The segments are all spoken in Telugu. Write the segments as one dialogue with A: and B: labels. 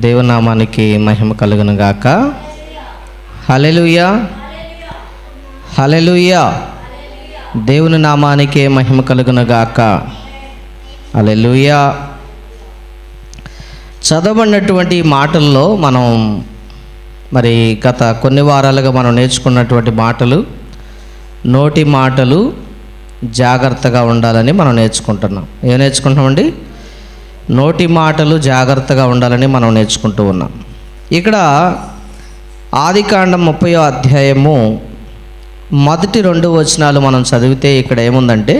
A: దేవుని నామానికి మహిమ కలుగును గాక. హల్లెలూయా, హల్లెలూయా. దేవుని నామానికి మహిమ కలుగును గాక. హల్లెలూయా. చదవబడినటువంటి మాటల్లో మనం మరి గత కొన్ని వారాలుగా మనం నేర్చుకున్నటువంటి మాటలు, నోటి మాటలు జాగ్రత్తగా ఉండాలని మనం నేర్చుకుంటున్నాం. ఏం నేర్చుకుంటున్నామండి? నోటి మాటలు జాగ్రత్తగా ఉండాలని మనం నేర్చుకుంటూ ఉన్నాం. ఇక్కడ ఆదికాండం 30వ అధ్యాయము మొదటి 2 వచనాలు మనం చదివితే ఇక్కడ ఏముందంటే,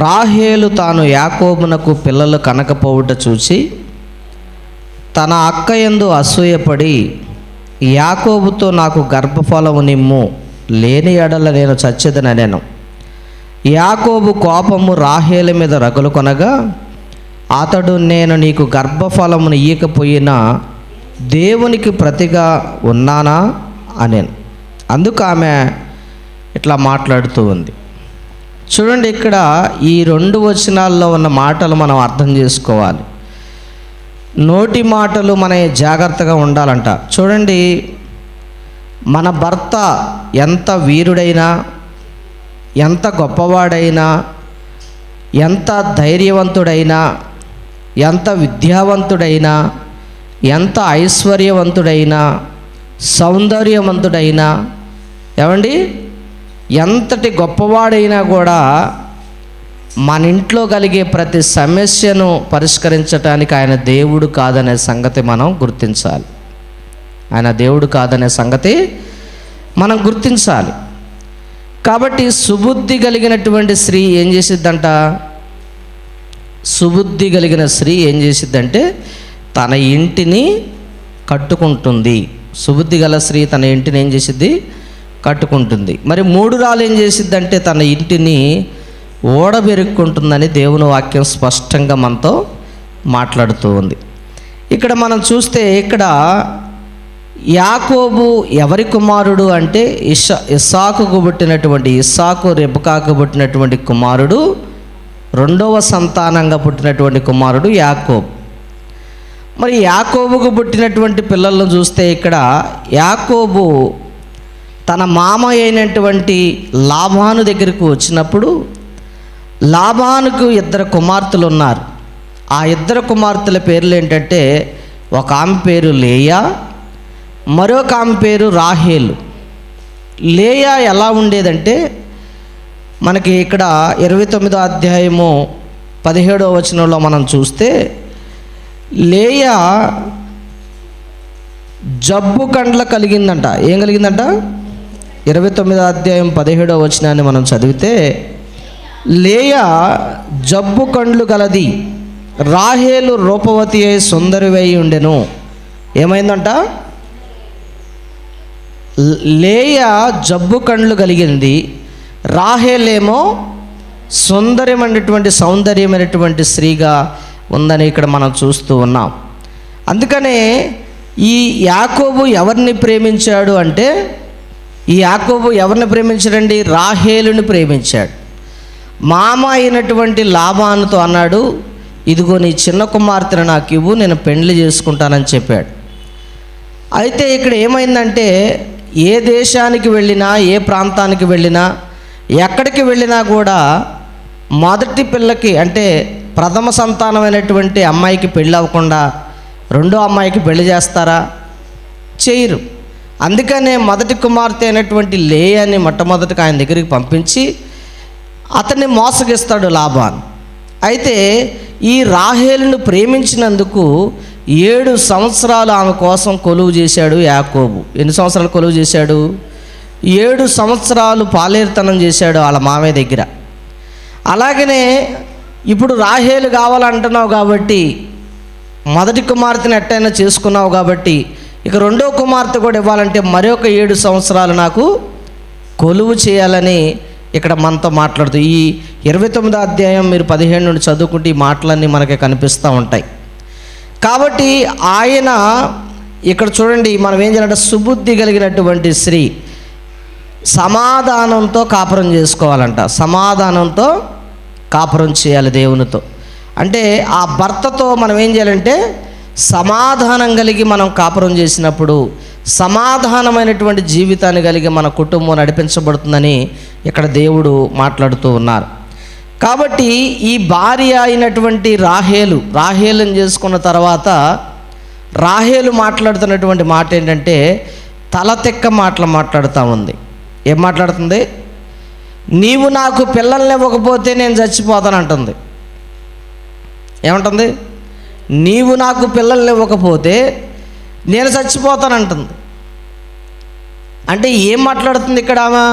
A: రాహేలు తాను యాకోబునకు పిల్లలు కనకపోవుట చూసి తన అక్క యందు అసూయపడి, యాకోబుతో నాకు గర్భఫలము నిమ్ము, లేని ఎడల నేను చచ్చెదనెను. యాకోబు కోపము రాహేలు మీద రగులు కొనగా, అతడు నేను నీకు గర్భఫలమును ఇయ్యకపోయినా దేవునికి ప్రతిగా ఉన్నానా అనేను. అందుకు ఆమె ఇట్లా మాట్లాడుతూ ఉంది. చూడండి, ఇక్కడ ఈ 2 వచనాల్లో ఉన్న మాటలు మనం అర్థం చేసుకోవాలి. నోటి మాటలు మన జాగ్రత్తగా ఉండాలంట. చూడండి, మన భర్త ఎంత వీరుడైనా, ఎంత గొప్పవాడైనా, ఎంత ధైర్యవంతుడైనా, ఎంత విద్యావంతుడైనా, ఎంత ఐశ్వర్యవంతుడైనా, సౌందర్యవంతుడైనా, ఏమండి ఎంతటి గొప్పవాడైనా కూడా మన ఇంట్లో కలిగే ప్రతి సమస్యను పరిష్కరించడానికి ఆయన దేవుడు కాదనే సంగతి మనం గుర్తించాలి. ఆయన దేవుడు కాదనే సంగతి మనం గుర్తించాలి. కాబట్టి సుబుద్ధి కలిగినటువంటి స్త్రీ ఏం చేసిద్దంట? సుబుద్ధి కలిగిన స్త్రీ ఏం చేసిద్దంటే తన ఇంటిని కట్టుకుంటుంది. సుబుద్ధి గల స్త్రీ తన ఇంటిని ఏం చేసిద్ది? కట్టుకుంటుంది. మరి 3 రాళ్ళు ఏం చేసిద్దంటే తన ఇంటిని ఓడబెరుక్కుంటుందని దేవుని వాక్యం స్పష్టంగా మనతో మాట్లాడుతూ ఉంది. ఇక్కడ మనం చూస్తే ఇక్కడ యాకోబు ఎవరి కుమారుడు అంటే ఇస్సాకుకు పుట్టినటువంటి, ఇస్సాకు రెబెకాకు పుట్టినటువంటి కుమారుడు, 2వ సంతానంగా పుట్టినటువంటి కుమారుడు యాకోబు. మరి యాకోబుకు పుట్టినటువంటి పిల్లలను చూస్తే ఇక్కడ యాకోబు తన మామ అయినటువంటి లాబాను దగ్గరకు వచ్చినప్పుడు, లాబానుకు 2 కుమార్తెలు ఉన్నారు. ఆ 2 కుమార్తెల పేర్లు ఏంటంటే, ఒక ఆమె పేరు లేయా, మరొక ఆమె పేరు రాహేలు. లేయా ఎలా ఉండేదంటే, మనకి ఇక్కడ 29వ అధ్యాయము 17వ వచనంలో మనం చూస్తే, లేయా జబ్బు కండ్ల కలిగిందంట. ఏం కలిగిందంట? 29వ అధ్యాయం 17వ వచనాన్ని మనం చదివితే, లేయా జబ్బు కండ్లు గలది, రాహేలు రూపవతి అయి సుందరివై ఉండెను. ఏమైందంట? లేయా జబ్బు కండ్లు కలిగింది, రాహేలేమో సౌందర్యమైనటువంటి స్త్రీగా ఉందని ఇక్కడ మనం చూస్తూ ఉన్నాం. అందుకనే ఈ యాకోబు ఎవరిని ప్రేమించాడు అంటే, ఈ యాకోబు ఎవరిని ప్రేమించాడండి? రాహేలుని ప్రేమించాడు. మామ అయినటువంటి లాబానుతో అన్నాడు, ఇదిగో నీ చిన్న కుమార్తెను నాకు ఇవ్వు, నేను పెండ్లి చేసుకుంటానని చెప్పాడు. అయితే ఇక్కడ ఏమైందంటే, ఏ దేశానికి వెళ్ళినా, ఏ ప్రాంతానికి వెళ్ళినా, ఎక్కడికి వెళ్ళినా కూడా మొదటి పిల్లకి అంటే ప్రథమ సంతానమైనటువంటి అమ్మాయికి పెళ్ళి అవ్వకుండా 2వ అమ్మాయికి పెళ్లి చేస్తారా? చేయరు. అందుకనే మొదటి కుమార్తె అయినటువంటి లేయాని మొట్టమొదటిగా ఆయన దగ్గరికి పంపించి అతన్ని మోసగిస్తాడు లాబాన్. అయితే ఈ రాహేలును ప్రేమించినందుకు 7 సంవత్సరాలు ఆమె కోసం కొలువు చేశాడు యాకోబు. ఎన్ని సంవత్సరాలు కొలువు చేశాడు? 7 సంవత్సరాలు పాలేరుతనం చేశాడు వాళ్ళ మామయ్య దగ్గర. అలాగనే ఇప్పుడు రాహేలు కావాలంటున్నావు కాబట్టి, మొదటి కుమార్తెను ఎట్టయినా చేసుకున్నావు కాబట్టి, ఇక 2వ కుమార్తె కూడా ఇవ్వాలంటే మరొక 7 సంవత్సరాలు నాకు కొలువు చేయాలని ఇక్కడ మనతో మాట్లాడుతూ, ఈ 29వ అధ్యాయం మీరు 15 నుండి చదువుకుంటే ఈ మాటలన్నీ మనకి కనిపిస్తూ ఉంటాయి. కాబట్టి ఆయన ఇక్కడ చూడండి, మనం ఏం చేయాలంటే సుబుద్ధి కలిగినటువంటి స్త్రీ సమాధానంతో కాపురం చేసుకోవాలంట. సమాధానంతో కాపురం చేయాలి దేవునితో. అంటే ఆ భర్తతో మనం ఏం చేయాలంటే సమాధానం కలిగి మనం కాపురం చేసినప్పుడు సమాధానమైనటువంటి జీవితాన్ని కలిగి మన కుటుంబం నడిపించబడుతుందని ఇక్కడ దేవుడు మాట్లాడుతూ ఉన్నారు. కాబట్టి ఈ భార్య అయినటువంటి రాహేలుని చేసుకున్న తర్వాత రాహేలు మాట్లాడుతున్నటువంటి మాట ఏంటంటే తలతెక్క మాటలు మాట్లాడుతూ ఉంది. ఏం మాట్లాడుతుంది? నీవు నాకు పిల్లల్ని ఇవ్వకపోతే నేను చచ్చిపోతాను అంటుంది. ఏమంటుంది? నీవు నాకు పిల్లల్ని ఇవ్వకపోతే నేను చచ్చిపోతానంటుంది. అంటే ఏం మాట్లాడుతుంది ఇక్కడ ఆమె?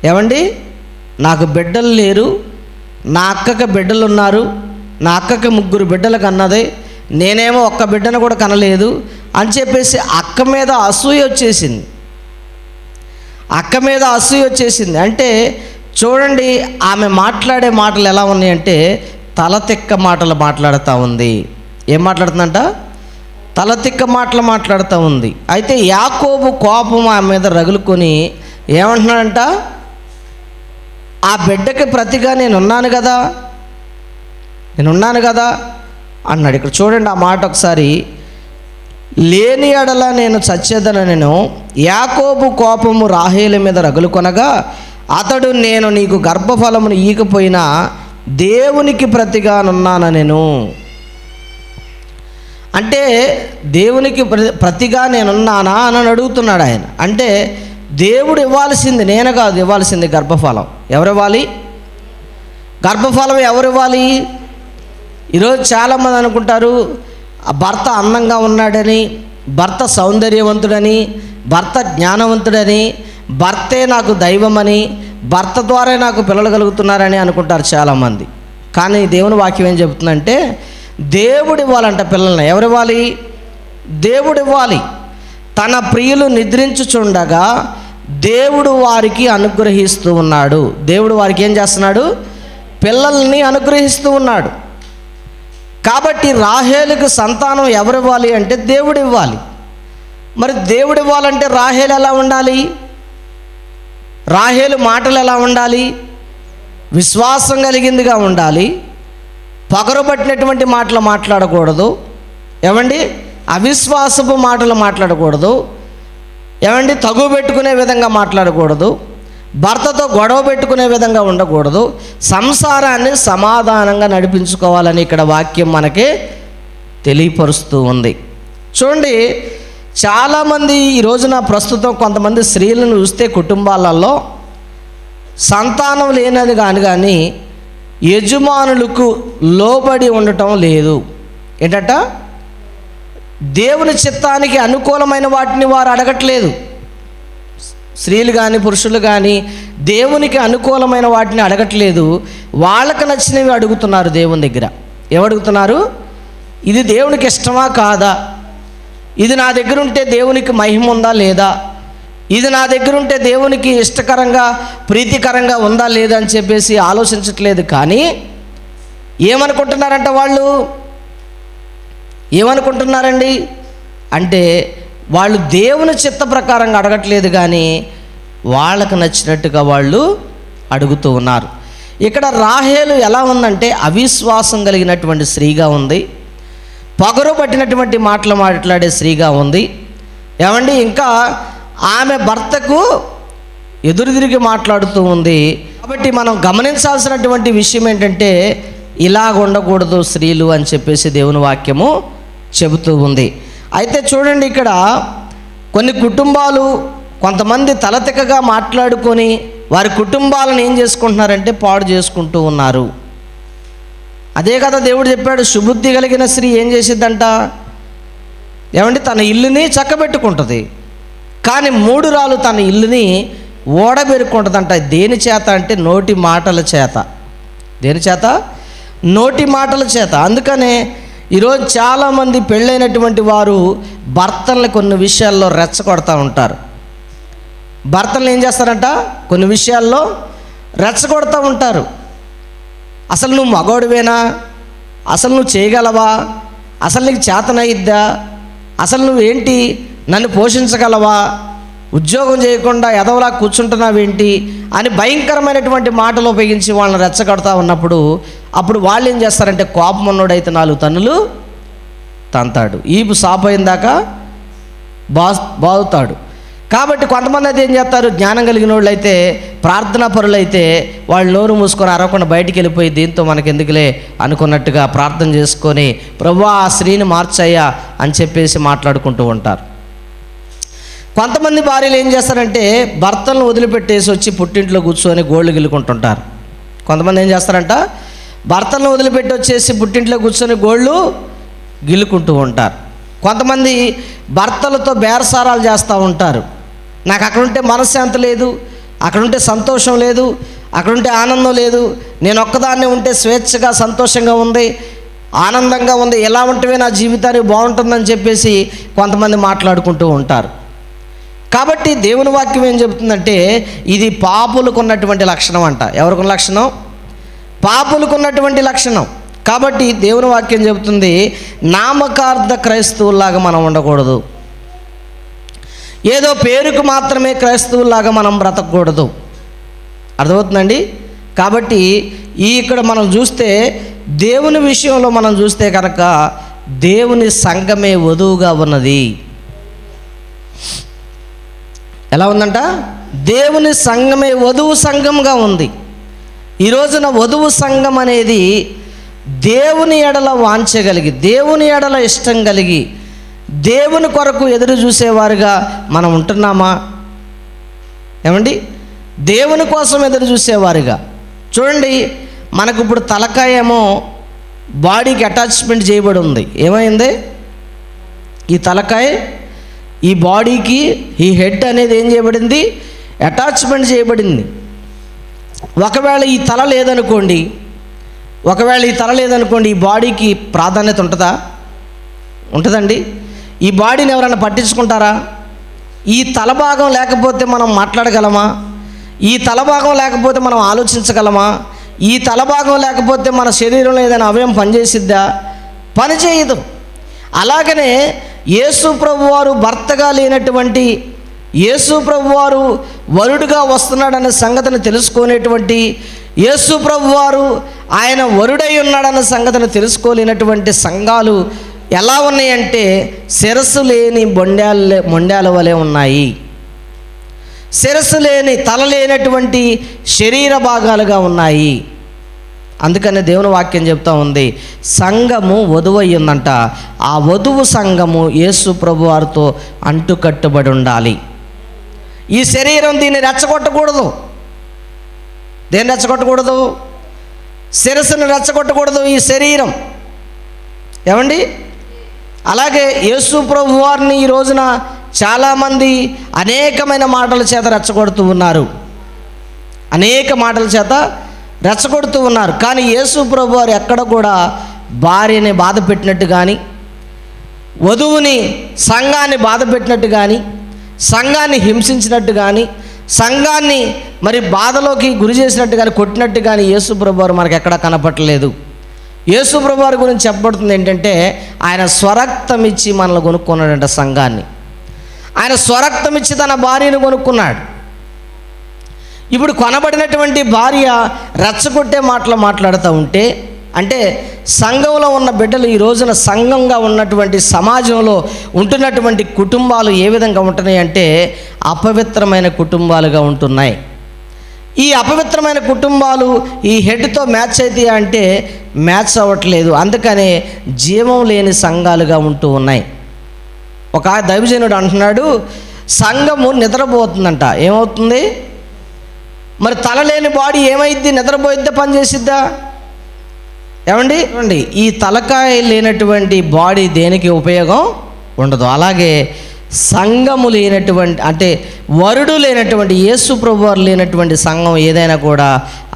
A: ఏమండి, నాకు బిడ్డలు లేరు, నా అక్కకి బిడ్డలు ఉన్నారు, నా అక్కకి 3 బిడ్డలు కన్నది, నేనేమో ఒక్క బిడ్డను కూడా కనలేదు అని చెప్పేసి అక్క మీద అసూయ వచ్చేసింది. అక్క మీద అసూయ వచ్చేసింది. అంటే చూడండి, ఆమె మాట్లాడే మాటలు ఎలా ఉన్నాయంటే తలతిక్క మాటలు మాట్లాడుతూ ఉంది. ఏం మాట్లాడుతుందంట? తలతిక్క మాటలు మాట్లాడుతూ ఉంది. అయితే యాకోబు కోపం ఆమె మీద రగులుకొని ఏమంటున్నాడంట? ఆ బిడ్డకి ప్రతిగా నేనున్నాను కదా అన్నాడు. ఇక్కడ చూడండి ఆ మాట ఒకసారి. లేని ఎడల నేను చచ్చేదనెను, యాకోబు కోపము రాహేలు మీద రగులుకొనగా అతడు నేను నీకు గర్భఫలమును ఈకపోయినా దేవునికి ప్రతిగానున్నానెను. అంటే దేవునికి ప్రతిగా నేనున్నానా అని అడుగుతున్నాడు ఆయన. అంటే దేవుడు ఇవ్వాల్సింది నేను కాదు, ఇవ్వాల్సింది గర్భఫలం. ఎవరివ్వాలి? గర్భఫలం ఎవరివ్వాలి? ఈరోజు చాలామంది అనుకుంటారు భర్త అందంగా ఉన్నాడని, భర్త సౌందర్యవంతుడని, భర్త జ్ఞానవంతుడని, భర్తే నాకు దైవమని, భర్త ద్వారా నాకు పిల్లలు కలుగుతున్నారని అనుకుంటారు చాలామంది. కానీ దేవుని వాక్యం ఏం చెబుతుందంటే దేవుడు ఇవ్వాలంట పిల్లల్ని. ఎవరివ్వాలి? దేవుడు ఇవ్వాలి. తన ప్రియులు నిద్రించుచుండగా దేవుడు వారికి అనుగ్రహిస్తూ ఉన్నాడు. దేవుడు వారికి ఏం చేస్తున్నాడు? పిల్లల్ని అనుగ్రహిస్తూ ఉన్నాడు. కాబట్టి రాహేలుకు సంతానం ఎవరివ్వాలి అంటే దేవుడు ఇవ్వాలి. మరి దేవుడు ఇవ్వాలంటే రాహేలు ఎలా ఉండాలి? రాహేలు మాటలు ఎలా ఉండాలి? విశ్వాసం కలిగిందిగా ఉండాలి. పగరబట్టినటువంటి మాటలు మాట్లాడకూడదు. ఏమండి? అవిశ్వాసపు మాటలు మాట్లాడకూడదు. ఏమండి? తగు పెట్టుకునే విధంగా మాట్లాడకూడదు. భర్తతో గొడవ పెట్టుకునే విధంగా ఉండకూడదు. సంసారాన్ని సమాధానంగా నడిపించుకోవాలని ఇక్కడ వాక్యం మనకి తెలియపరుస్తూ ఉంది. చూడండి, చాలామంది ఈ రోజున ప్రస్తుతం కొంతమంది స్త్రీలను చూస్తే కుటుంబాలలో సంతానం లేనది కానీ యజమానులకు లోబడి ఉండటం లేదు. ఏంటంట? దేవుని చిత్తానికి అనుకూలమైన వాటిని వారు అడగట్లేదు. స్త్రీలు కానీ పురుషులు కానీ దేవునికి అనుకూలమైన వాటిని అడగట్లేదు. వాళ్ళకు నచ్చినవి అడుగుతున్నారు దేవుని దగ్గర. ఏమడుగుతున్నారు? ఇది దేవునికి ఇష్టమా కాదా? ఇది నా దగ్గర ఉంటే దేవునికి మహిమ ఉందా లేదా? ఇది నా దగ్గర ఉంటే దేవునికి ఇష్టకరంగా ప్రీతికరంగా ఉందా లేదా అని చెప్పేసి ఆలోచించట్లేదు. కానీ ఏమనుకుంటున్నారంట వాళ్ళు? ఏమనుకుంటున్నారండి అంటే వాళ్ళు దేవుని చిత్త ప్రకారంగా అడగట్లేదు కానీ వాళ్ళకు నచ్చినట్టుగా వాళ్ళు అడుగుతూ ఉన్నారు. ఇక్కడ రాహేలు ఎలా ఉందంటే అవిశ్వాసం కలిగినటువంటి స్త్రీగా ఉంది. పగరు పట్టినటువంటి మాటలు మాట్లాడే స్త్రీగా ఉంది. ఏమండి? ఇంకా ఆమె భర్తకు ఎదురు తిరిగి మాట్లాడుతూ ఉంది. కాబట్టి మనం గమనించాల్సినటువంటి విషయం ఏంటంటే ఇలాగ ఉండకూడదు స్త్రీలు అని చెప్పేసి దేవుని వాక్యము చెబుతూ ఉంది. అయితే చూడండి, ఇక్కడ కొన్ని కుటుంబాలు కొంతమంది తలతిక్కగా మాట్లాడుకొని వారి కుటుంబాలను ఏం చేసుకుంటున్నారంటే పాడు చేసుకుంటూ ఉన్నారు. అదే కదా దేవుడు చెప్పాడు, సుబుద్ధి కలిగిన స్త్రీ ఏం చేసిద్దంట? ఏమండి? తన ఇల్లుని చక్కబెట్టుకుంటుంది. కానీ మూఢురాలు తన ఇల్లుని ఓడబెరుక్కుంటుందంట. దేని చేత అంటే నోటి మాటల చేత. దేని చేత? నోటి మాటల చేత. అందుకనే ఈరోజు చాలామంది పెళ్ళైనటువంటి వారు భర్తల్ని కొన్ని విషయాల్లో రెచ్చగొడతా ఉంటారు. భర్తల్ని ఏం చేస్తారంట? కొన్ని విషయాల్లో రెచ్చగొడతా ఉంటారు. అసలు నువ్వు మగోడివేనా? అసలు నువ్వు చేయగలవా? అసలు నీకు చేతనయిద్దా? అసలు నువ్వేంటి? నన్ను పోషించగలవా? ఉద్యోగం చేయకుండా ఎదవలా కూర్చుంటున్నావేంటి అని భయంకరమైనటువంటి మాటలు ఉపయోగించి వాళ్ళని రెచ్చగొడతా ఉన్నప్పుడు అప్పుడు వాళ్ళు ఏం చేస్తారంటే కోపం ఉన్నోడైతే 4 తన్నులు తంతాడు, ఈపు సాపోయిన దాకా బాగుతాడు. కాబట్టి కొంతమంది అయితే ఏం చేస్తారు, జ్ఞానం కలిగిన వాళ్ళు అయితే, ప్రార్థనా పరులు అయితే వాళ్ళు నోరు మూసుకొని అరవకుండా బయటికి వెళ్ళిపోయి దీంతో మనకెందుకులే అనుకున్నట్టుగా ప్రార్థన చేసుకొని ప్రభువా ఆ స్త్రీని మార్చయ్యా అని చెప్పేసి మాట్లాడుకుంటూ ఉంటారు. కొంతమంది భార్యలు ఏం చేస్తారంటే భర్తలను వదిలిపెట్టేసి వచ్చి పుట్టింట్లో కూర్చొని గోళ్ళు గిల్లుకుంటుంటారు. కొంతమంది ఏం చేస్తారంట, భర్తలను వదిలిపెట్టి వచ్చేసి పుట్టింట్లో కూర్చొని గోళ్ళు గిల్లుకుంటూ ఉంటారు. కొంతమంది భర్తలతో బేరసారాలు చేస్తూ ఉంటారు. నాకు అక్కడుంటే మనశ్శాంతి లేదు, అక్కడుంటే సంతోషం లేదు, అక్కడుంటే ఆనందం లేదు, నేను ఒక్కదాన్నే ఉంటే స్వేచ్ఛగా సంతోషంగా ఉంది, ఆనందంగా ఉంది, ఎలా ఉంటే నా జీవితానికి బాగుంటుందని చెప్పేసి కొంతమంది మాట్లాడుకుంటూ ఉంటారు. కాబట్టి దేవుని వాక్యం ఏం చెబుతుందంటే ఇది పాపులకు ఉన్నటువంటి లక్షణం అంట. ఎవరికి లక్షణం? పాపులకు ఉన్నటువంటి లక్షణం. కాబట్టి దేవుని వాక్యం చెబుతుంది నామకార్థ క్రైస్తవుల్లాగా మనం ఉండకూడదు, ఏదో పేరుకు మాత్రమే క్రైస్తవుల్లాగా మనం బ్రతకూడదు. అర్థమవుతుందండి? కాబట్టి ఇక్కడ మనం చూస్తే దేవుని విషయంలో మనం చూస్తే కనుక దేవుని సంఘమే వధువుగా ఉన్నది. ఎలా ఉందంట? దేవుని సంఘమే వధువు సంఘంగా ఉంది. ఈ రోజున వధువు సంఘం అనేది దేవుని ఎడల వాంచగలిగి, దేవుని ఎడల ఇష్టం కలిగి, దేవుని కొరకు ఎదురు చూసేవారుగా మనం ఉంటున్నామా? ఏమండి? దేవుని కోసం ఎదురు చూసేవారుగా. చూడండి, మనకు ఇప్పుడు తలకాయ ఏమో బాడీకి అటాచ్మెంట్ చేయబడి ఉంది. ఏమైంది? ఈ తలకాయ ఈ బాడీకి, ఈ హెడ్ అనేది ఏం చేయబడింది? అటాచ్మెంట్ చేయబడింది. ఒకవేళ ఈ తల లేదనుకోండి, ఈ బాడీకి ప్రాధాన్యత ఉంటుందా? ఉంటుందండి? ఈ బాడీని ఎవరైనా పట్టించుకుంటారా? ఈ తల భాగం లేకపోతే మనం మాట్లాడగలమా? ఈ తల భాగం లేకపోతే మనం ఆలోచించగలమా? ఈ తల భాగం లేకపోతే మన శరీరంలో ఏదైనా అవయవం పనిచేసిద్దా? పని చేయదు. అలాగనే యేసు ప్రభువారు భర్తగా లేనటువంటి, యేసు ప్రభువారు వరుడుగా వస్తున్నాడనే సంగతిని తెలుసుకునేటువంటి, యేసు ప్రభువారు ఆయన వరుడై ఉన్నాడన్న సంగతిని తెలుసుకోలేనటువంటి సంఘాలు ఎలా ఉన్నాయంటే శిరస్సు లేని మొండాల వలె ఉన్నాయి. శిరస్సు లేని, తల లేనటువంటి శరీర భాగాలుగా ఉన్నాయి. అందుకనే దేవుని వాక్యం చెప్తా ఉంది సంఘము వధువు అయ్యిందంట. ఆ వధువు సంఘము యేసు ప్రభువారితో అంటుకట్టుబడి ఉండాలి. ఈ శరీరం దీన్ని రెచ్చగొట్టకూడదు. దేన్ని రెచ్చగొట్టకూడదు? శిరస్సును రెచ్చగొట్టకూడదు ఈ శరీరం. ఏమండి? అలాగే యేసు ప్రభువారిని ఈ రోజున చాలామంది అనేకమైన మాటల చేత రెచ్చగొడుతూ ఉన్నారు, అనేక మాటల చేత రెచ్చగొడుతూ ఉన్నారు. కానీ యేసు ప్రభువారు ఎక్కడ కూడా భార్యని బాధ పెట్టినట్టు కానీ, వధువుని సంఘాన్ని బాధ పెట్టినట్టు కానీ, సంఘాన్ని హింసించినట్టు కానీ, సంఘాన్ని మరి బాధలోకి గురి చేసినట్టు కానీ, కొట్టినట్టు కానీ యేసు ప్రభువారు మనకు ఎక్కడా కనపట్టలేదు. యేసు ప్రభువారి గురించి చెప్పబడుతుంది ఏంటంటే ఆయన స్వరక్తం ఇచ్చి మనల్ని కొనుక్కున్నాడంట సంఘాన్ని. ఆయన స్వరక్తం ఇచ్చి తన భార్యను కొనుక్కున్నాడు. ఇప్పుడు కొనబడినటువంటి భార్య రెచ్చగొట్టే మాటలు మాట్లాడుతూ ఉంటే, అంటే సంఘంలో ఉన్న బిడ్డలు ఈ రోజున సంఘంగా ఉన్నటువంటి సమాజంలో ఉంటున్నటువంటి కుటుంబాలు ఏ విధంగా ఉంటున్నాయి అంటే అపవిత్రమైన కుటుంబాలుగా ఉంటున్నాయి. ఈ అపవిత్రమైన కుటుంబాలు ఈ హెడ్తో మ్యాచ్ అవుతాయా అంటే మ్యాచ్ అవ్వట్లేదు. అందుకనే జీవం లేని సంఘాలుగా ఉంటూ ఉన్నాయి. ఒక దైవజనుడు అంటున్నాడు సంఘము నిద్రపోతుందంట. ఏమవుతుంది? మరి తల లేని బాడీ ఏమైద్ది? నిద్రపోయిద్దా? పని చేసిద్దా? ఏమండి? ఈ తలకాయ లేనటువంటి బాడీ దేనికి ఉపయోగం ఉండదు. అలాగే సంఘము లేనటువంటి, అంటే వరుడు లేనటువంటి, యేసు ప్రభువారు లేనటువంటి సంఘం ఏదైనా కూడా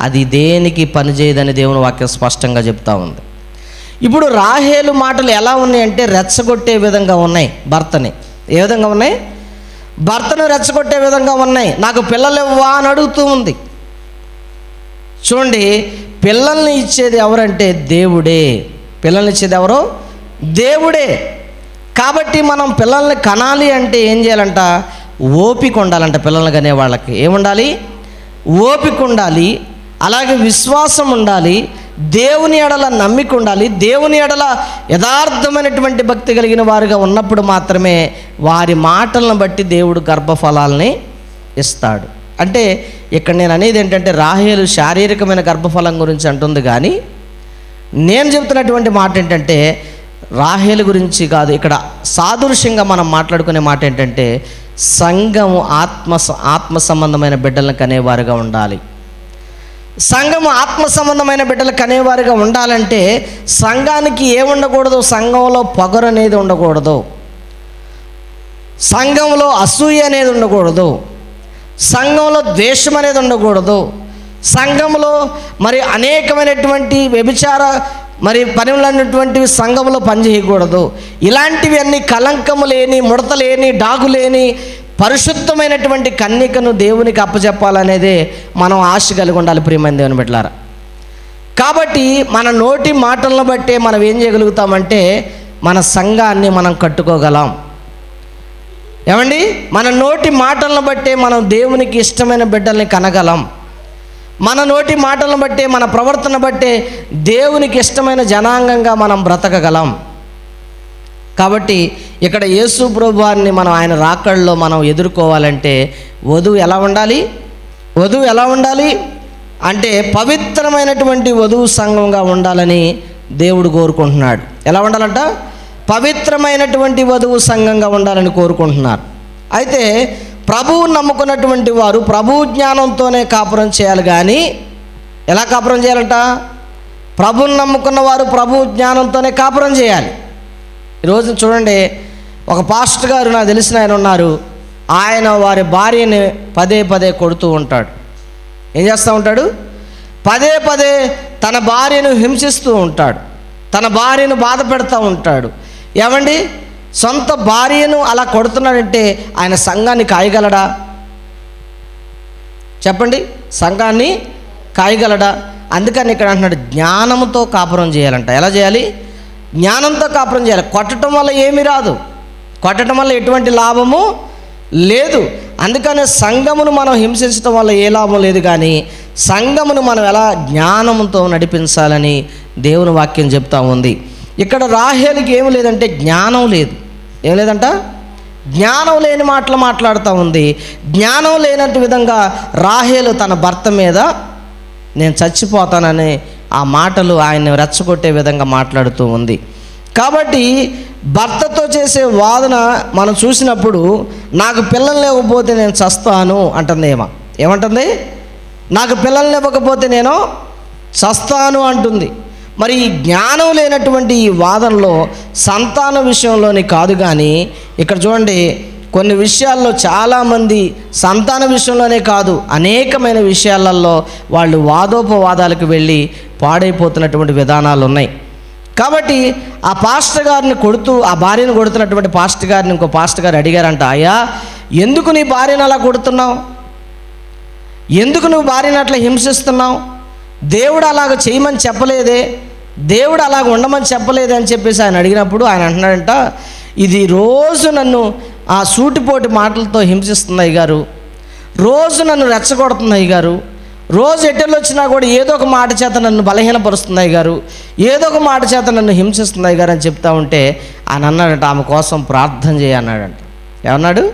A: అది దేనికి పనిచేయదని దేవుని వాక్యం స్పష్టంగా చెప్తా ఉంది. ఇప్పుడు రాహేలు మాటలు ఎలా ఉన్నాయంటే రెచ్చగొట్టే విధంగా ఉన్నాయి. భర్తని ఏ విధంగా ఉన్నాయి? భర్తను రెచ్చగొట్టే విధంగా ఉన్నాయి. నాకు పిల్లలు ఇవ్వా అని అడుగుతూ ఉంది. చూడండి, పిల్లల్ని ఇచ్చేది ఎవరంటే దేవుడే. పిల్లల్ని ఇచ్చేది ఎవరు? దేవుడే. కాబట్టి మనం పిల్లల్ని కనాలి అంటే ఏం చేయాలంట? ఓపిక ఉండాలంట. పిల్లల్ని కనే వాళ్ళకి ఏముండాలి? ఓపిక ఉండాలి. అలాగే విశ్వాసం ఉండాలి, దేవుని ఎడల నమ్మిక ఉండాలి. దేవుని ఎడల యథార్థమైనటువంటి భక్తి కలిగిన వారుగా ఉన్నప్పుడు మాత్రమే వారి మాటలను బట్టి దేవుడు గర్భఫలాల్ని ఇస్తాడు. అంటే ఇక్కడ నేను అనేది ఏంటంటే, రాహేలు శారీరకమైన గర్భఫలం గురించి అంటుంది, కానీ నేను చెబుతున్నటువంటి మాట ఏంటంటే రాహేలు గురించి కాదు. ఇక్కడ సాదృశ్యంగా మనం మాట్లాడుకునే మాట ఏంటంటే, సంఘము ఆత్మ సంబంధమైన బిడ్డలను కనేవారుగా ఉండాలి. సంఘము ఆత్మ సంబంధమైన బిడ్డలు కనేవారుగా ఉండాలంటే సంఘానికి ఏముండకూడదు? సంఘంలో పొగరు అనేది ఉండకూడదు, సంఘంలో అసూయ అనేది ఉండకూడదు, సంఘంలో ద్వేషం అనేది ఉండకూడదు, సంఘంలో మరి అనేకమైనటువంటి వ్యభిచార మరి పనులైనటువంటివి సంఘంలో పనిచేయకూడదు. ఇలాంటివి అన్ని కలంకము లేని, ముడత లేని, డాగు లేని పరిశుద్ధమైనటువంటి కన్యకను దేవునికి అప్పచెప్పాలనేదే మనం ఆశ కలిగి ఉండాలి ప్రియమైన దేవుని బిడ్డలారా. కాబట్టి మన నోటి మాటలను బట్టే మనం ఏం చేయగలుగుతామంటే మన సంఘాన్ని మనం కట్టుకోగలం. ఏమండి, మన నోటి మాటలను బట్టే మనం దేవునికి ఇష్టమైన బిడ్డల్ని కనగలం. మన నోటి మాటలను బట్టే, మన ప్రవర్తన బట్టే దేవునికి ఇష్టమైన జనాంగంగా మనం బ్రతకగలం. కాబట్టి ఇక్కడ యేసు ప్రభువారిని మనం ఆయన రాకడలో మనం ఎదుర్కోవాలంటే వధువు ఎలా ఉండాలి? వధువు ఎలా ఉండాలి అంటే పవిత్రమైనటువంటి వధువు సంఘంగా ఉండాలని దేవుడు కోరుకుంటున్నాడు. ఎలా ఉండాలంట? పవిత్రమైనటువంటి వధువు సంఘంగా ఉండాలని కోరుకుంటున్నారు. అయితే ప్రభువు నమ్ముకున్నటువంటి వారు ప్రభు జ్ఞానంతోనే కాపురం చేయాలి. కానీ ఎలా కాపురం చేయాలంట? ప్రభువుని నమ్ముకున్న వారు ప్రభు జ్ఞానంతోనే కాపురం చేయాలి. ఈరోజు చూడండి, ఒక పాస్టర్ గారు నాకు తెలిసిన ఆయన ఉన్నారు. ఆయన వారి భార్యని పదే పదే కొడుతూ ఉంటాడు. ఏం చేస్తూ ఉంటాడు? పదే పదే తన భార్యను హింసిస్తూ ఉంటాడు, తన భార్యను బాధ పెడతా ఉంటాడు. ఏమండి, సొంత భార్యను అలా కొడుతున్నాడంటే ఆయన సంఘాన్ని కాయగలడా? చెప్పండి, సంఘాన్ని కాయగలడా? అందుకని ఇక్కడ అంటున్నాడు జ్ఞానంతో కాపురం చేయాలంట. ఎలా చేయాలి? జ్ఞానంతో కాపురం చేయాలి. కొట్టడం వల్ల ఏమీ రాదు, కొట్టడం వల్ల ఎటువంటి లాభము లేదు. అందుకనే సంఘమును మనం హింసించడం వల్ల ఏ లాభం లేదు. కానీ సంఘమును మనం ఎలా జ్ఞానంతో నడిపించాలని దేవుని వాక్యం చెప్తా ఉంది. ఇక్కడ రాహేలుకి ఏమి లేదంటే జ్ఞానం లేదు. ఏం లేదంట? జ్ఞానం లేని మాటలు మాట్లాడుతూ ఉంది. జ్ఞానం లేనట్టు విధంగా రాహేలు తన భర్త మీద నేను చచ్చిపోతానని ఆ మాటలు ఆయన్ని రెచ్చగొట్టే విధంగా మాట్లాడుతూ ఉంది. కాబట్టి భర్తతో చేసే వాదన మనం చూసినప్పుడు నాకు పిల్లలు లేకపోతే నేను చస్తాను అంటుంది. ఏమంటుంది? నాకు పిల్లలు ఇవ్వకపోతే నేను చస్తాను అంటుంది. మరి ఈ జ్ఞానం లేనటువంటి ఈ వాదనలో సంతాన విషయంలోని కాదు, కానీ ఇక్కడ చూడండి కొన్ని విషయాల్లో చాలామంది సంతాన విషయంలోనే కాదు అనేకమైన విషయాలలో వాళ్ళు వాదోపవాదాలకు వెళ్ళి పాడైపోతున్నటువంటి విధానాలు ఉన్నాయి. కాబట్టి ఆ పాస్టర్ గారిని కొడుతూ, ఆ భార్యను కొడుతున్నటువంటి పాస్టర్ గారిని ఇంకో పాస్టర్ గారు అడిగారంట, అయ్యా ఎందుకు నీ భార్యను అలా కొడుతున్నావు? ఎందుకు నువ్వు భార్యను అట్లా హింసిస్తున్నావు? దేవుడు అలాగ చేయమని చెప్పలేదే, దేవుడు అలాగ ఉండమని చెప్పలేదే అని చెప్పేసి ఆయన అడిగినప్పుడు ఆయన అంటున్నాడంట, ఇది రోజు నన్ను ఆ సూటిపోటి మాటలతో హింసిస్తుంది గారు, రోజు నన్ను రెచ్చగొడుతుంది గారు, రోజు ఎట్టెళ్ళు వచ్చినా కూడా ఏదో ఒక మాట చేత నన్ను బలహీనపరుస్తుంది గారు, ఏదో ఒక మాట చేత నన్ను హింసిస్తుంది గారు అని చెప్తా ఉంటే ఆయన అన్నాడంట ఆమె కోసం ప్రార్థన చేయన్నాడంట. ఏమన్నాడు?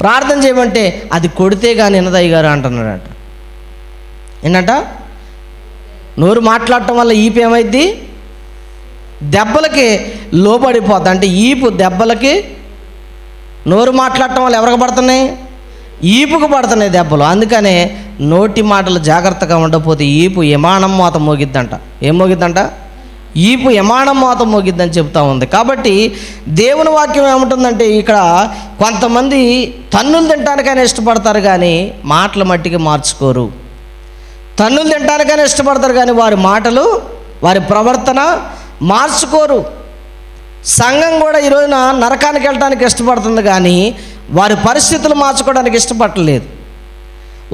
A: ప్రార్థన చేయమంటే అది కొడితే కానీ వినదయ్య గారు అంటున్నాడంట. ఏంటంట? నోరు మాట్లాడటం వల్ల ఈపు ఏమైద్ది? దెబ్బలకి లోబడిపోద్ది. అంటే ఈపు దెబ్బలకి, నోరు మాట్లాడటం వల్ల ఎవరికి పడుతున్నాయి? ఈపుకు పడుతున్నాయి దెబ్బలు. అందుకనే నోటి మాటలు జాగ్రత్తగా ఉండకపోతే ఈపు యమానం మోత మోగిద్దంట. ఏం మోగిద్దంట? ఈపు యమానం మోత మోగిద్దని చెప్తా ఉంది. కాబట్టి దేవుని వాక్యం ఏముంటుందంటే ఇక్కడ కొంతమంది తన్నులు తినడానికైనా ఇష్టపడతారు కానీ మాటల మట్టికి మార్చుకోరు. తన్నులు తినడానికైనా ఇష్టపడతారు కానీ వారి మాటలు, వారి ప్రవర్తన మార్చుకోరు. సంఘం కూడా ఈ రోజున నరకానికి వెళ్ళడానికి ఇష్టపడుతుంది కానీ వారి పరిస్థితులు మార్చుకోవడానికి ఇష్టపడలేదు,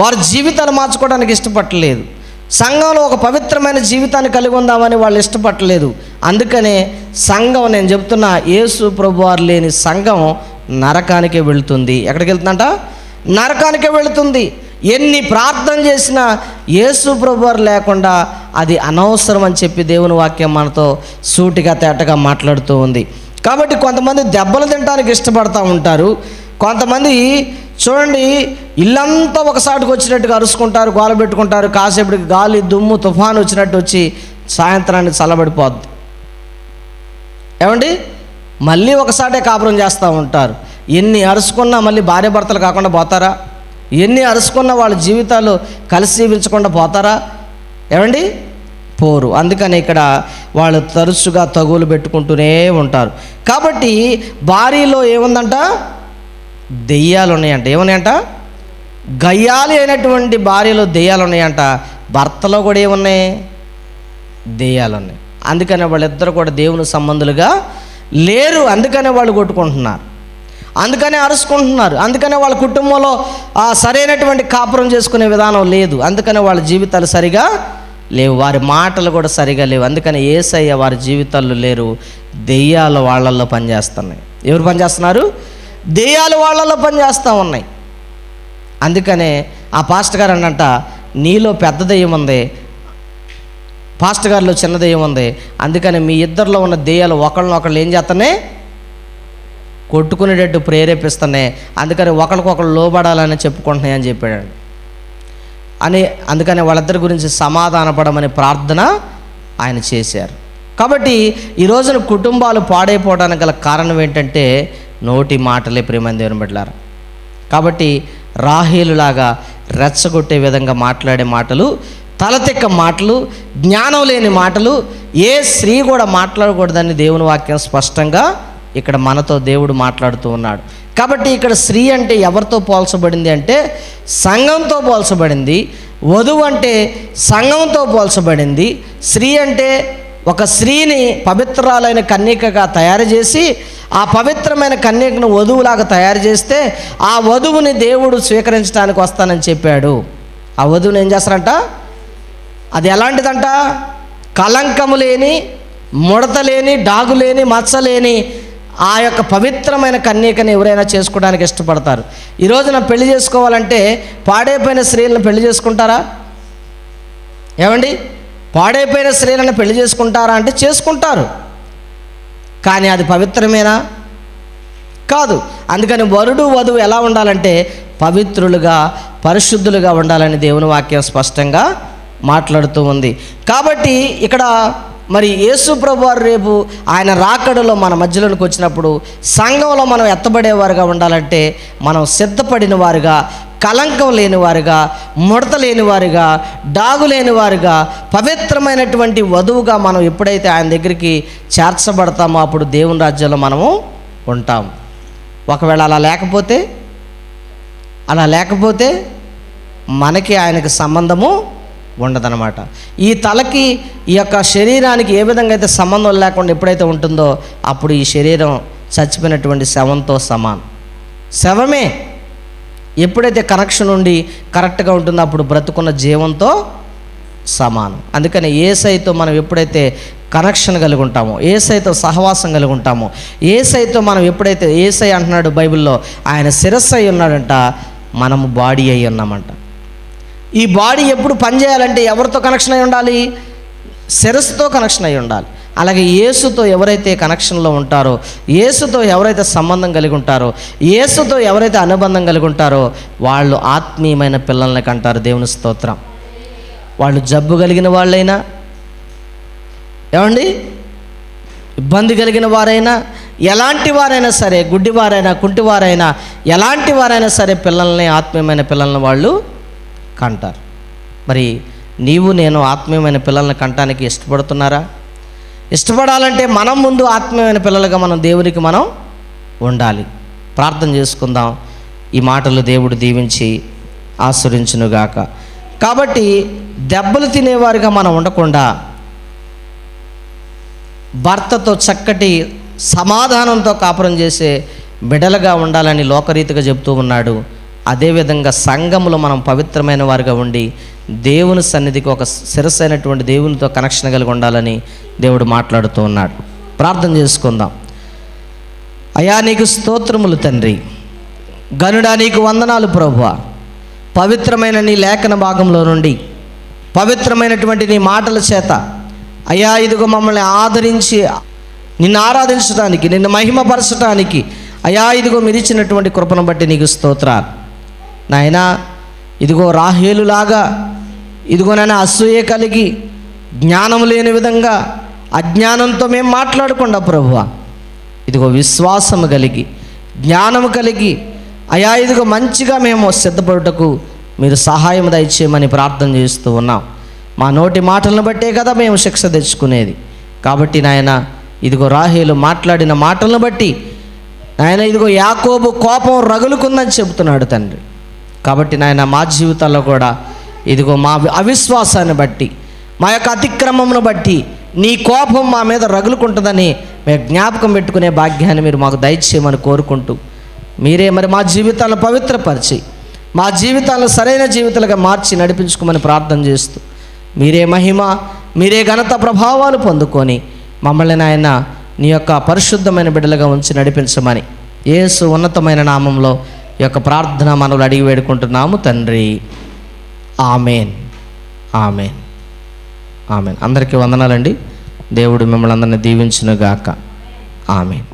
A: వారి జీవితాలు మార్చుకోవడానికి ఇష్టపడలేదు. సంఘంలో ఒక పవిత్రమైన జీవితాన్ని కలిగి ఉందామని వాళ్ళు ఇష్టపడలేదు. అందుకనే సంఘం, నేను చెప్తున్నా, యేసు ప్రభువారు లేని సంఘం నరకానికే వెళుతుంది. ఎక్కడికి వెళ్తుందంట? నరకానికే వెళుతుంది. ఎన్ని ప్రార్థన చేసినా యేసు ప్రభువారు లేకుండా అది అనవసరం అని చెప్పి దేవుని వాక్యం మనతో సూటిగా తేటగా మాట్లాడుతూ ఉంది. కాబట్టి కొంతమంది దెబ్బలు తినడానికి ఇష్టపడతా ఉంటారు. కొంతమంది చూడండి, ఇల్లంతా ఒకసాటికి వచ్చినట్టుగా అరుచుకుంటారు, గోల పెట్టుకుంటారు. కాసేపటికి గాలి దుమ్ము తుఫాను వచ్చినట్టు వచ్చి సాయంత్రానికి చల్లబడిపోద్ది. ఏమండి, మళ్ళీ ఒకసాటే కాపురం చేస్తూ ఉంటారు. ఎన్ని అరుచుకున్నా మళ్ళీ భార్య భర్తలు కాకుండా పోతారా? ఎన్ని అరుచుకున్నా వాళ్ళ జీవితాలు కలిసి జీవించకుండా పోతారా? ఏమండి, పోరు. అందుకని ఇక్కడ వాళ్ళు తరచుగా తగులు పెట్టుకుంటూనే ఉంటారు. కాబట్టి భార్యలో ఏముందంట? దెయ్యాలు ఉన్నాయంట. ఏమున్నాయంట? గయ్యాలి అయినటువంటి భార్యలో దెయ్యాలు ఉన్నాయంట. భర్తలో కూడా ఏమున్నాయి? దెయ్యాలు ఉన్నాయి. అందుకనే వాళ్ళిద్దరు కూడా దేవుని సంబంధులుగా లేరు. అందుకనే వాళ్ళు కొట్టుకుంటున్నారు, అందుకనే అరుచుకుంటున్నారు. అందుకనే వాళ్ళ కుటుంబంలో సరైనటువంటి కాపురం చేసుకునే విధానం లేదు. అందుకనే వాళ్ళ జీవితాలు సరిగా లేవు, వారి మాటలు కూడా సరిగా లేవు. అందుకని యేసయ్య వారి జీవితాల్లో లేరు, దెయ్యాలు వాళ్ళల్లో పనిచేస్తున్నాయి. ఎవరు పనిచేస్తున్నారు? దెయ్యాలు వాళ్ళల్లో పనిచేస్తూ ఉన్నాయి. అందుకనే ఆ పాస్టర్ గారు అన్నంట, నీలో పెద్ద దెయ్యం ఉంది, పాస్టర్ గారిలో చిన్న దెయ్యం ఉంది. అందుకని మీ ఇద్దరిలో ఉన్న దెయ్యాలు ఒకళ్ళనొకళ్ళు ఏం చేస్తున్నాయి? కొట్టుకునేటట్టు ప్రేరేపిస్తున్నాయి. అందుకని ఒకరికొకరు లోబడాలని చెప్పుకుంటున్నాయి అని చెప్పాడు అందుకని వాళ్ళిద్దరి గురించి సమాధానపడమని ప్రార్థన ఆయన చేశారు. కాబట్టి ఈ రోజున కుటుంబాలు పాడైపోవడానికి గల కారణం ఏంటంటే నోటి మాటలే. ప్రియమైన దేవుని బిడ్డలారా, కాబట్టి రాహేలులాగా రెచ్చగొట్టే విధంగా మాట్లాడే మాటలు, తలతిక్క మాటలు, జ్ఞానం లేని మాటలు ఏ స్త్రీ కూడా మాట్లాడకూడదని దేవుని వాక్యం స్పష్టంగా ఇక్కడ మనతో దేవుడు మాట్లాడుతూ ఉన్నాడు. కాబట్టి ఇక్కడ స్త్రీ అంటే ఎవరితో పోల్చబడింది అంటే సంఘంతో పోల్చబడింది. వధువు అంటే సంఘంతో పోల్చబడింది. స్త్రీ అంటే ఒక స్త్రీని పవిత్రాలైన కన్యకగా తయారు చేసి ఆ పవిత్రమైన కన్యకను వధువులాగా తయారు చేస్తే ఆ వధువుని దేవుడు స్వీకరించడానికి వస్తానని చెప్పాడు. ఆ వధువుని ఏం చేస్తారంట? అది ఎలాంటిదంట? కలంకము లేని, ముడత లేని, డాగు లేని, మచ్చ లేని ఆ యొక్క పవిత్రమైన కన్యకని ఎవరైనా చేసుకోవడానికి ఇష్టపడతారు. ఈ రోజున పెళ్లి చేసుకోవాలంటే పాడైపోయిన స్త్రీలను పెళ్లి చేసుకుంటారా? ఏమండి, పాడైపోయిన స్త్రీలను పెళ్లి చేసుకుంటారా అంటే చేసుకుంటారు, కానీ అది పవిత్రమేనా? కాదు. అందుకని వరుడు వధువు ఎలా ఉండాలంటే పవిత్రులుగా, పరిశుద్ధులుగా ఉండాలని దేవుని వాక్యం స్పష్టంగా మాట్లాడుతూ ఉంది. కాబట్టి ఇక్కడ మరి యేసు ప్రభువారు రేపు ఆయన రాకడలో మన మధ్యలోనికి వచ్చినప్పుడు సంఘంలో మనం ఎత్తబడేవారుగా ఉండాలంటే మనం సిద్ధపడిన వారుగా, కలంకం లేని వారుగా, ముడత లేని వారుగా, డాగు లేని వారుగా, పవిత్రమైనటువంటి వధువుగా మనం ఎప్పుడైతే ఆయన దగ్గరికి చేర్చబడతామో అప్పుడు దేవుని రాజ్యంలో మనము ఉంటాం. ఒకవేళ అలా లేకపోతే మనకి ఆయనకి సంబంధము ఉండదన్నమాట. ఈ తలకి, ఈ యొక్క శరీరానికి ఏ విధంగా అయితే సంబంధం లేకుండా ఎప్పుడైతే ఉంటుందో అప్పుడు ఈ శరీరం చచ్చిపోయినటువంటి శవంతో సమానం. శవమే. ఎప్పుడైతే కనెక్షన్ ఉండి కరెక్ట్గా ఉంటుందో అప్పుడు బ్రతుకున్న జీవంతో సమానం. అందుకని యేసయ్యతో మనం ఎప్పుడైతే కనెక్షన్ కలిగి ఉంటామో, యేసయ్యతో సహవాసం కలిగి ఉంటామో, యేసయ్యతో మనం ఎప్పుడైతే, యేసయ్య అంటున్నాడు బైబిల్లో ఆయన శిరస్సు అయి ఉన్నాడంట, మనము బాడీ అయి ఉన్నామంట. ఈ బాడీ ఎప్పుడు పనిచేయాలంటే ఎవరితో కనెక్షన్ అయి ఉండాలి? శిరస్సుతో కనెక్షన్ అయి ఉండాలి. అలాగే యేసుతో ఎవరైతే కనెక్షన్లో ఉంటారో, యేసుతో ఎవరైతే సంబంధం కలిగి ఉంటారో, యేసుతో ఎవరైతే అనుబంధం కలిగి ఉంటారో వాళ్ళు ఆత్మీయమైన పిల్లల్ని కంటారు. దేవుని స్తోత్రం. వాళ్ళు జబ్బు కలిగిన వాళ్ళైనా, ఏమండి, ఇబ్బంది కలిగిన వారైనా, ఎలాంటి వారైనా సరే, గుడ్డివారైనా, కుంటివారైనా, ఎలాంటి వారైనా సరే పిల్లల్ని, ఆత్మీయమైన పిల్లల్ని వాళ్ళు కంటారు. మరి నీవు నేను ఆత్మీయమైన పిల్లల్ని కంటానికి ఇష్టపడుతున్నారా? ఇష్టపడాలంటే మనం ముందు ఆత్మీయమైన పిల్లలుగా మనం దేవునికి మనం ఉండాలి. ప్రార్థన చేసుకుందాం. ఈ మాటలు దేవుడు దీవించి ఆశీర్వదించునుగాక. కాబట్టి దెబ్బలు తినేవారుగా మనం ఉండకుండా భర్తతో చక్కటి సమాధానంతో కాపురం చేసే బిడ్డలుగా ఉండాలని లోకరీతిగా చెప్తూ ఉన్నాడు. అదేవిధంగా సంఘంలో మనం పవిత్రమైన వారుగా ఉండి దేవుని సన్నిధికి ఒక శిరస్సు అయినటువంటి దేవునితో కనెక్షన్ కలిగి ఉండాలని దేవుడు మాట్లాడుతూ ఉన్నాడు. ప్రార్థన చేసుకుందాం. అయా నీకు స్తోత్రములు తండ్రి, గనుడా నీకు వందనాలు ప్రభువా. పవిత్రమైన నీ లేఖన భాగంలో నుండి పవిత్రమైనటువంటి నీ మాటల చేత అయ్యా ఇదిగో మమ్మల్ని ఆదరించి నిన్ను ఆరాధించడానికి, నిన్ను మహిమపరచడానికి అయ్యా ఇదిగో మీరు ఇచ్చినటువంటి కృపను బట్టి నీకు స్తోత్రాలు నాయనా. ఇదిగో రాహేలులాగా ఇదిగో నాయన అసూయ కలిగి జ్ఞానం లేని విధంగా అజ్ఞానంతో మేము మాట్లాడకుండా ప్రభువా, ఇదిగో విశ్వాసము కలిగి జ్ఞానము కలిగి అయా ఇదిగో మంచిగా మేము సిద్ధపడుటకు మీరు సహాయం దయచేయమని ప్రార్థన చేస్తూ ఉన్నాం. మా నోటి మాటలను బట్టే కదా మేము శిక్ష తెచ్చుకునేది. కాబట్టి నాయన ఇదిగో రాహేలు మాట్లాడిన మాటలను బట్టి నాయన ఇదిగో యాకోబు కోపం రగులుకుందని చెబుతున్నాడు తండ్రి. కాబట్టి నాయన మా జీవితాల్లో కూడా ఇదిగో మా అవిశ్వాసాన్ని బట్టి, మా యొక్క అతిక్రమమును బట్టి నీ కోపం మా మీద రగులుకుంటుందని మేము జ్ఞాపకం పెట్టుకునే భాగ్యాన్ని మీరు మాకు దయచేయమని కోరుకుంటూ, మీరే మరి మా జీవితాలను పవిత్రపరిచి మా జీవితాలను సరైన జీవితాలుగా మార్చి నడిపించుకోమని ప్రార్థన చేస్తూ, మీరే మహిమ, మీరే ఘనత ప్రభావాలు పొందుకొని మమ్మల్ని నాయన నీ యొక్క పరిశుద్ధమైన బిడ్డలుగా ఉంచి నడిపించమని యేసు ఉన్నతమైన నామంలో ఈ యొక్క ప్రార్థన మనవులు అడిగి వేడుకుంటున్నాము తండ్రి. Amen, amen, amen. అందరికీ వందనాలండి. దేవుడు మిమ్మల్ని అందరినీ దీవించునుగాక. ఆమెన్.